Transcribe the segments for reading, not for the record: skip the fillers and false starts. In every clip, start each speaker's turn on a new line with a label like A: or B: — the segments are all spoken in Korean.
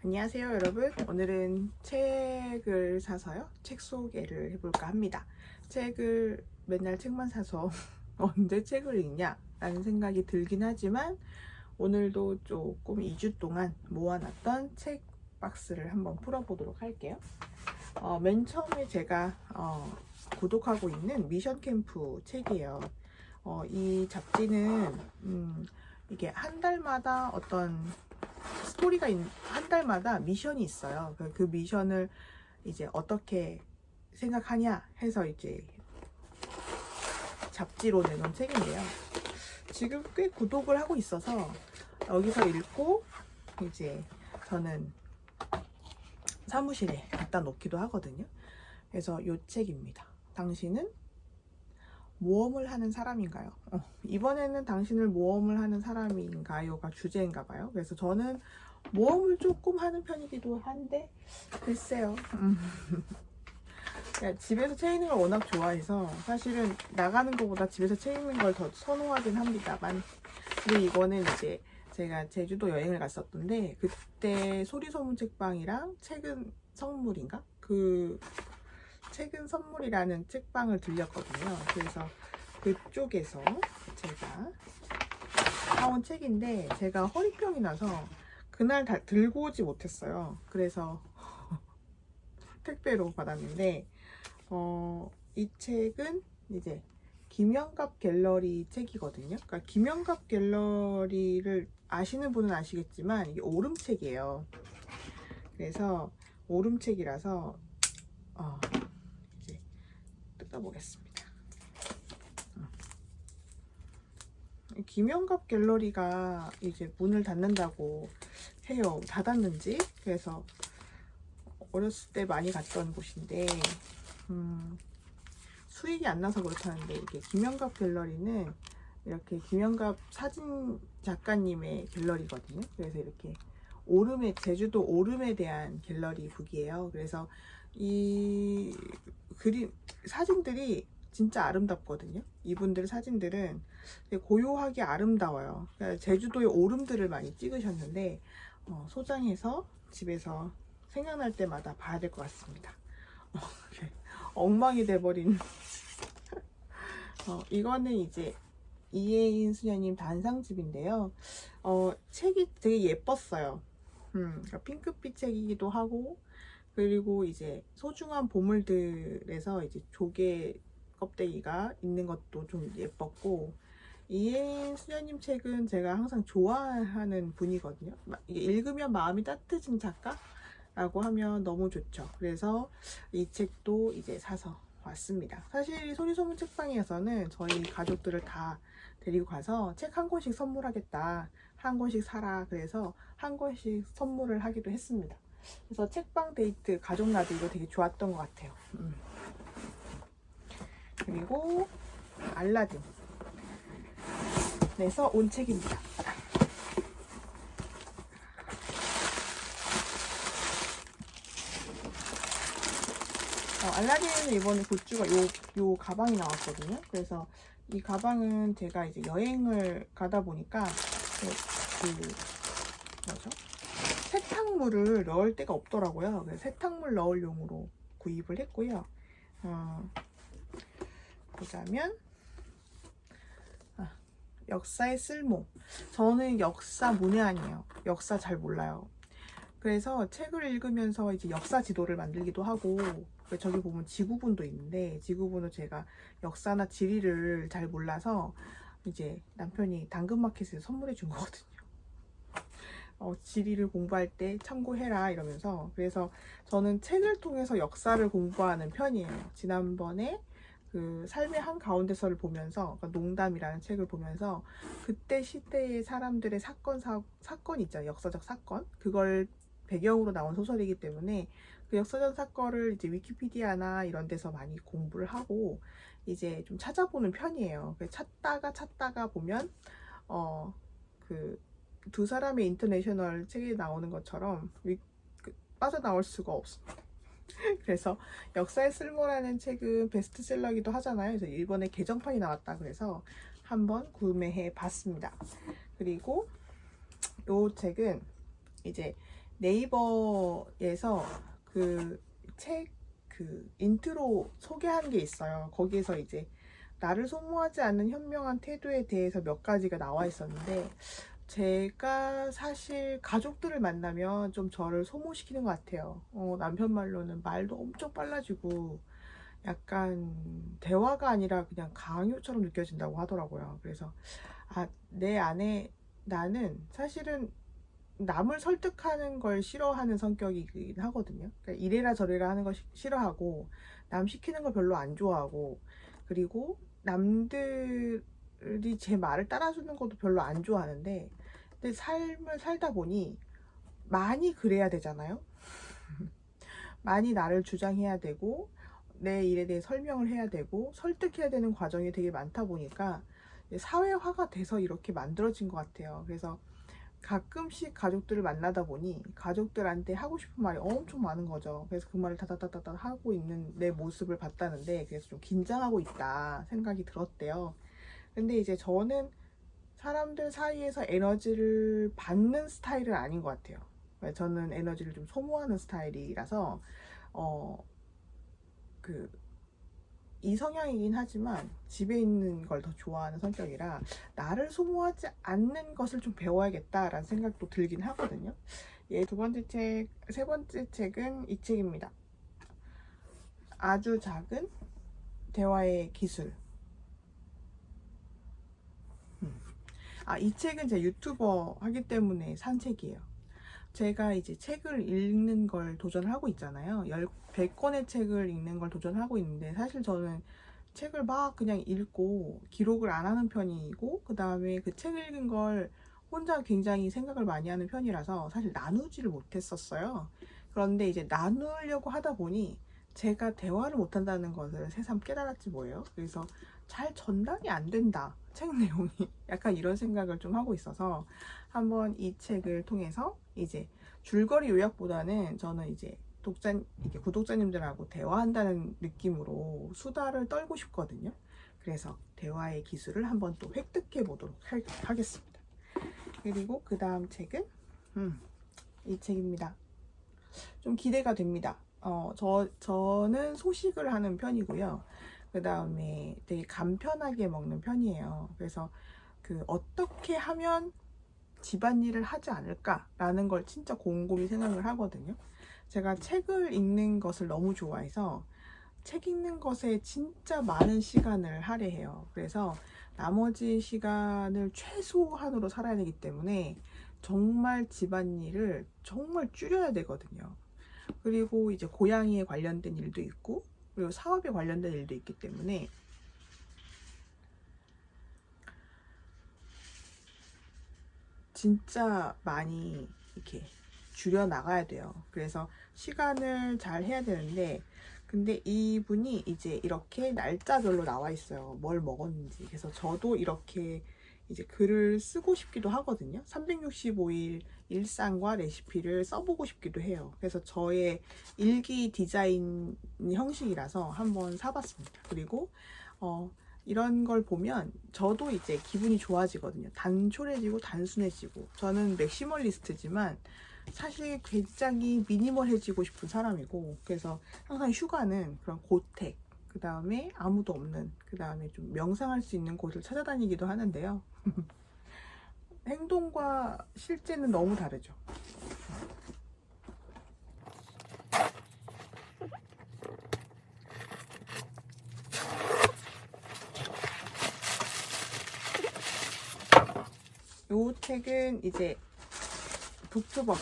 A: 안녕하세요 여러분. 오늘은 책을 사서요 책 소개를 해볼까 합니다. 책을 맨날 책만 사서 언제 책을 읽냐 라는 생각이 들긴 하지만 오늘도 조금 2주 동안 모아놨던 책 박스를 한번 풀어보도록 할게요. 맨 처음에 제가 구독하고 있는 미션 캠프 책이에요. 이 잡지는 이게 한 달마다 어떤 스토리가 한 달마다 미션이 있어요. 그 미션을 이제 어떻게 생각하냐 해서 이제 잡지로 내놓은 책인데요. 지금 꽤 구독을 하고 있어서 여기서 읽고 이제 저는 사무실에 갖다 놓기도 하거든요. 그래서 이 책입니다. 당신은 모험을 하는 사람인가요? 이번에는 당신을 모험을 하는 사람인가요가 주제인가 봐요. 그래서 저는 모험을 조금 하는 편이기도 한데 글쎄요. 집에서 책 읽는 걸 워낙 좋아해서 사실은 나가는 것보다 집에서 책 읽는 걸 더 선호하긴 합니다만, 그리고 이거는 이제 제가 제주도 여행을 갔었던데 그때 소리소문 책방이랑 책은 선물인가? 그 책은 선물이라는 책방을 들렸거든요. 그래서 그쪽에서 제가 사온 책인데 제가 허리병이 나서 그날 다 들고 오지 못했어요. 그래서 택배로 받았는데 이 책은 이제 김영갑 갤러리 책이거든요. 그러니까 김영갑 갤러리를 아시는 분은 아시겠지만 이게 오름책이에요. 그래서 오름책이라서 이제 뜯어보겠습니다. 김영갑 갤러리가 이제 문을 닫는다고 해요. 닫았는지. 그래서 어렸을 때 많이 갔던 곳인데 수익이 안 나서 그렇다는데, 이게 김영갑 갤러리는 이렇게 김영갑 사진 작가님의 갤러리거든요. 그래서 이렇게 오름에, 제주도 오름에 대한 갤러리 북이에요. 그래서 이 그림 사진들이 진짜 아름답거든요. 이분들 사진들은 되게 고요하게 아름다워요. 그러니까 제주도의 오름들을 많이 찍으셨는데 소장해서 집에서 생각날 때마다 봐야 될 것 같습니다. 엉망이 돼버린 이거는 이제 이혜인 수녀님 단상집인데요. 책이 되게 예뻤어요. 그러니까 핑크빛 책이기도 하고, 그리고 이제 소중한 보물들에서 이제 조개 껍데기가 있는 것도 좀 예뻤고, 이혜인 수녀님 책은 제가 항상 좋아하는 분이거든요. 이게 읽으면 마음이 따뜻해진 작가라고 하면 너무 좋죠. 그래서 이 책도 이제 사서 왔습니다. 사실 소리소문 책방에서는 저희 가족들을 다 데리고 가서 책 한 권씩 선물하겠다, 한 권씩 사라, 그래서 한 권씩 선물을 하기도 했습니다. 그래서 책방 데이트 가족 나들이도 되게 좋았던 것 같아요. 그리고 알라딘 에서 온 책입니다. 알라딘은 이번에 굿즈가 요 가방이 나왔거든요. 그래서 이 가방은 제가 이제 여행을 가다 보니까 뭐죠? 세탁물을 넣을 데가 없더라고요. 그래서 세탁물 넣을 용으로 구입을 했고요. 보자면 역사의 쓸모. 저는 역사 문외한이에요. 역사 잘 몰라요. 그래서 책을 읽으면서 이제 역사 지도를 만들기도 하고, 저기 보면 지구본도 있는데 지구본도 제가 역사나 지리를 잘 몰라서 이제 남편이 당근마켓에서 선물해 준 거거든요. 지리를 공부할 때 참고해라 이러면서. 그래서 저는 책을 통해서 역사를 공부하는 편이에요. 지난번에 그 삶의 한 가운데서를 보면서, 그러니까 농담이라는 책을 보면서 그때 시대의 사람들의 사건 있잖아요. 역사적 사건. 그걸 배경으로 나온 소설이기 때문에 그 역사적 사건을 이제 위키피디아나 이런 데서 많이 공부를 하고 이제 좀 찾아보는 편이에요. 찾다가 보면 그 두 사람의 인터내셔널 책에 나오는 것처럼 빠져나올 수가 없습니다. 그래서 역사의 쓸모라는 책은 베스트셀러기도 하잖아요. 그래서 이번에 개정판이 나왔다 그래서 한번 구매해 봤습니다. 그리고 이 책은 이제 네이버에서 그 책 그 인트로 소개한 게 있어요. 거기에서 이제 나를 소모하지 않는 현명한 태도에 대해서 몇 가지가 나와 있었는데, 제가 사실 가족들을 만나면 좀 저를 소모시키는 것 같아요. 남편 말로는 말도 엄청 빨라지고 약간 대화가 아니라 그냥 강요처럼 느껴진다고 하더라고요. 그래서 내 안에 나는 사실은 남을 설득하는 걸 싫어하는 성격이긴 하거든요. 그러니까 이래라 저래라 하는 거 싫어하고, 남 시키는 걸 별로 안 좋아하고, 그리고 남들이 제 말을 따라주는 것도 별로 안 좋아하는데, 근데 삶을 살다 보니 많이 그래야 되잖아요. 많이 나를 주장해야 되고, 내 일에 대해 설명을 해야 되고, 설득해야 되는 과정이 되게 많다 보니까 사회화가 돼서 이렇게 만들어진 것 같아요. 그래서 가끔씩 가족들을 만나다 보니 가족들한테 하고 싶은 말이 엄청 많은 거죠. 그래서 그 말을 다다다다다 하고 있는 내 모습을 봤다는데, 그래서 좀 긴장하고 있다 생각이 들었대요. 근데 이제 저는 사람들 사이에서 에너지를 받는 스타일은 아닌 것 같아요. 저는 에너지를 좀 소모하는 스타일이라서 그 이 성향이긴 하지만 집에 있는 걸 더 좋아하는 성격이라 나를 소모하지 않는 것을 좀 배워야겠다라는 생각도 들긴 하거든요. 세 번째 책은 이 책입니다. 아주 작은 대화의 기술. 이 책은 제가 유튜버 하기 때문에 산 책이에요. 제가 이제 책을 읽는 걸 도전하고 있잖아요. 100권의 책을 읽는 걸 도전하고 있는데, 사실 저는 책을 막 그냥 읽고 기록을 안 하는 편이고, 그 다음에 그 책 읽은 걸 혼자 굉장히 생각을 많이 하는 편이라서 사실 나누지를 못했었어요. 그런데 이제 나누려고 하다 보니 제가 대화를 못한다는 것을 새삼 깨달았지 뭐예요. 그래서 잘 전달이 안 된다, 책 내용이. 약간 이런 생각을 좀 하고 있어서 한번 이 책을 통해서 이제 줄거리 요약보다는 저는 이제 이게 구독자님들하고 대화한다는 느낌으로 수다를 떨고 싶거든요. 그래서 대화의 기술을 한번 또 획득해 보도록 하겠습니다. 그리고 그 다음 책은 이 책입니다. 좀 기대가 됩니다. 저는 소식을 하는 편이고요. 그 다음에 되게 간편하게 먹는 편이에요. 그래서 어떻게 하면 집안일을 하지 않을까라는 걸 진짜 곰곰이 생각을 하거든요. 제가 책을 읽는 것을 너무 좋아해서 책 읽는 것에 진짜 많은 시간을 할애해요. 그래서 나머지 시간을 최소한으로 살아야 되기 때문에 정말 집안일을 정말 줄여야 되거든요. 그리고 이제 고양이에 관련된 일도 있고, 그리고 사업에 관련된 일도 있기 때문에 진짜 많이 이렇게 줄여 나가야 돼요. 그래서 시간을 잘 해야 되는데, 근데 이분이 이제 이렇게 날짜별로 나와 있어요. 뭘 먹었는지. 그래서 저도 이렇게 이제 글을 쓰고 싶기도 하거든요. 365일 일상과 레시피를 써보고 싶기도 해요. 그래서 저의 일기 디자인 형식이라서 한번 사봤습니다. 그리고 이런 걸 보면 저도 이제 기분이 좋아지거든요. 단촐해지고 단순해지고. 저는 맥시멀리스트지만 사실 굉장히 미니멀해지고 싶은 사람이고, 그래서 항상 휴가는 그런 고택, 그 다음에 아무도 없는, 그 다음에 좀 명상할 수 있는 곳을 찾아다니기도 하는데요. 행동과 실제는 너무 다르죠. 이 책은 이제 북클럽,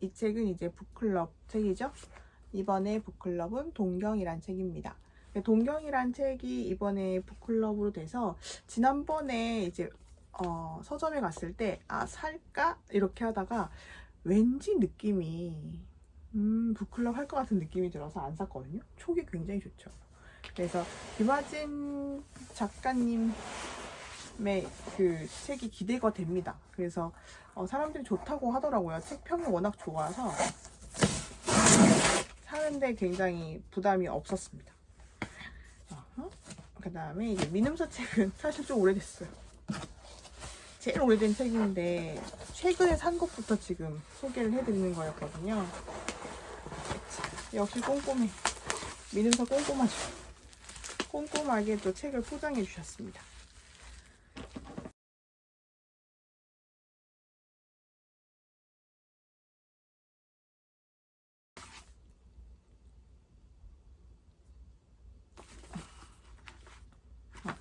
A: 이 책은 이제 북클럽 책이죠. 이번에 북클럽은 동경이란 책입니다. 동경이란 책이 이번에 북클럽으로 돼서, 지난번에 이제 서점에 갔을 때 살까? 이렇게 하다가 왠지 느낌이 북클럽 할 것 같은 느낌이 들어서 안 샀거든요. 촉이 굉장히 좋죠. 그래서 김하진 작가님 그 책이 기대가 됩니다. 그래서 사람들이 좋다고 하더라고요. 책 평이 워낙 좋아서 사는데 굉장히 부담이 없었습니다. 그 다음에 이제 민음서 책은 사실 좀 오래됐어요. 제일 오래된 책인데 최근에 산 것부터 지금 소개를 해드리는 거였거든요. 역시 꼼꼼해. 민음사 꼼꼼하죠. 꼼꼼하게 또 책을 포장해 주셨습니다.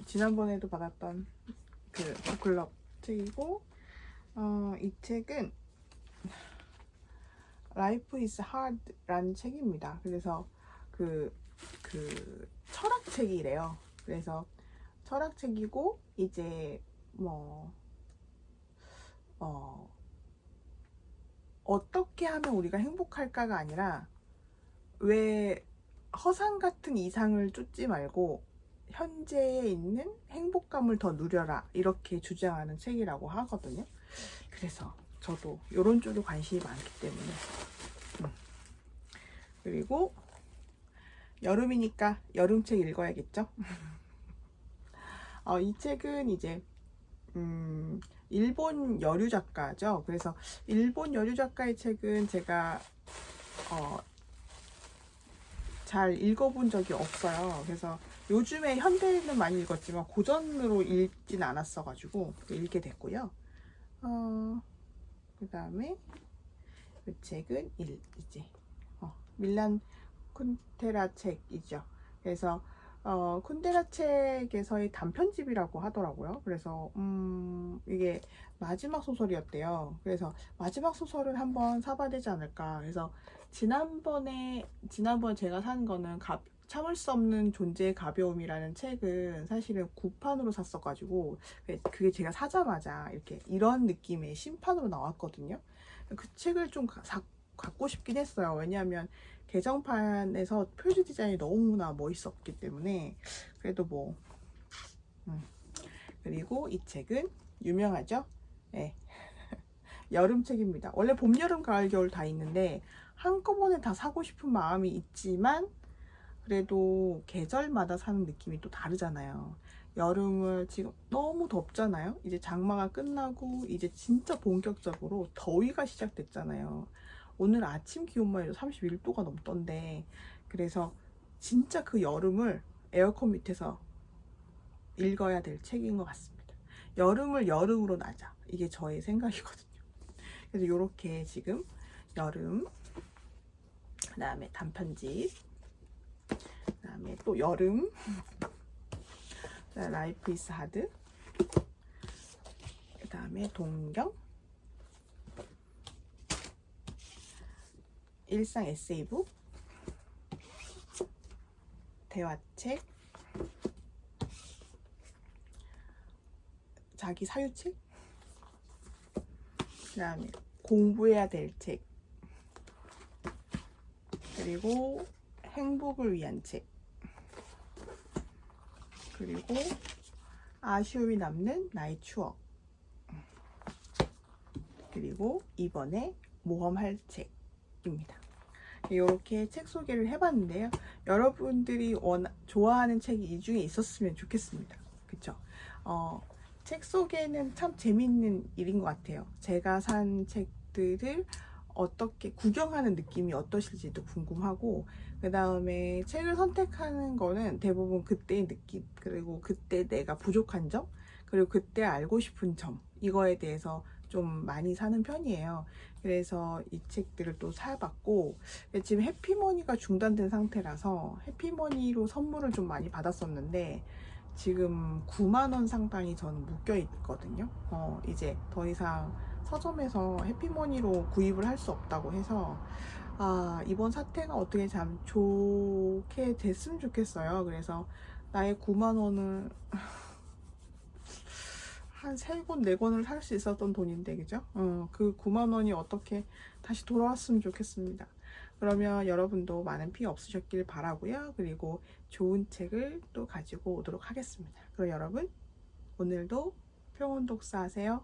A: 지난번에도 받았던 그 북클럽 책이고, 이 책은 Life is Hard라는 책입니다. 그래서 그 철학책이래요. 그래서 철학책이고, 이제 뭐 어떻게 하면 우리가 행복할까가 아니라, 왜 허상 같은 이상을 쫓지 말고 현재에 있는 행복감을 더 누려라, 이렇게 주장하는 책이라고 하거든요. 그래서 저도 이런 쪽에 관심이 많기 때문에. 그리고 여름이니까 여름책 읽어야겠죠. 이 책은 이제 일본 여류 작가죠. 그래서 일본 여류 작가의 책은 제가 잘 읽어본 적이 없어요. 그래서 요즘에 현대는 많이 읽었지만 고전으로 읽진 않았어가지고 읽게 됐고요. 그 다음에 이 책은 이제 밀란 쿤테라 책이죠. 그래서 쿤데라 책에서의 단편집이라고 하더라고요. 그래서 이게 마지막 소설이었대요. 그래서 마지막 소설을 한번 사봐야 되지 않을까. 그래서 지난번에 제가 산 거는 참을 수 없는 존재의 가벼움이라는 책은 사실은 구판으로 샀어가지고, 그게 제가 사자마자 이런 느낌의 신판으로 나왔거든요. 그 책을 좀 갖고 싶긴 했어요. 왜냐하면 개정판에서 표지 디자인이 너무나 멋있었기 때문에. 그래도 뭐 그리고 이 책은 유명하죠. 네. 여름책입니다. 원래 봄, 여름, 가을, 겨울 다 있는데 한꺼번에 다 사고 싶은 마음이 있지만, 그래도 계절마다 사는 느낌이 또 다르잖아요. 여름을 지금 너무 덥잖아요. 이제 장마가 끝나고 이제 진짜 본격적으로 더위가 시작됐잖아요. 오늘 아침 기온만 해도 31도가 넘던데, 그래서 진짜 그 여름을 에어컨 밑에서 읽어야 될 책인 것 같습니다. 여름을 여름으로 나자, 이게 저의 생각이거든요. 그래서 이렇게 지금 여름, 그 다음에 단편집, 그 다음에 또 여름, 라이프 이즈 하드, 그 다음에 동경, 일상 에세이북, 대화책, 자기 사유책, 그 다음에 공부해야 될 책, 그리고 행복을 위한 책, 그리고 아쉬움이 남는 나의 추억, 그리고 이번에 모험할 책입니다. 이렇게 책 소개를 해봤는데요. 여러분들이 좋아하는 책이 이 중에 있었으면 좋겠습니다. 그쵸? 책 소개는 참 재밌는 일인 것 같아요. 제가 산 책들을 어떻게 구경하는 느낌이 어떠실지도 궁금하고, 그 다음에 책을 선택하는 거는 대부분 그때의 느낌, 그리고 그때 내가 부족한 점, 그리고 그때 알고 싶은 점, 이거에 대해서 좀 많이 사는 편이에요. 그래서 이 책들을 또 사봤고, 지금 해피머니가 중단된 상태라서 해피머니로 선물을 좀 많이 받았었는데 지금 9만 원 상당이 저는 묶여 있거든요. 이제 더 이상 서점에서 해피머니로 구입을 할 수 없다고 해서, 이번 사태가 어떻게 참 좋게 됐으면 좋겠어요. 그래서 나의 9만 원을 한 3권, 4권을 살 수 있었던 돈인데, 그죠? 그 9만 원이 어떻게 다시 돌아왔으면 좋겠습니다. 그러면 여러분도 많은 피해 없으셨길 바라고요. 그리고 좋은 책을 또 가지고 오도록 하겠습니다. 그럼 여러분, 오늘도 평온 독서 하세요.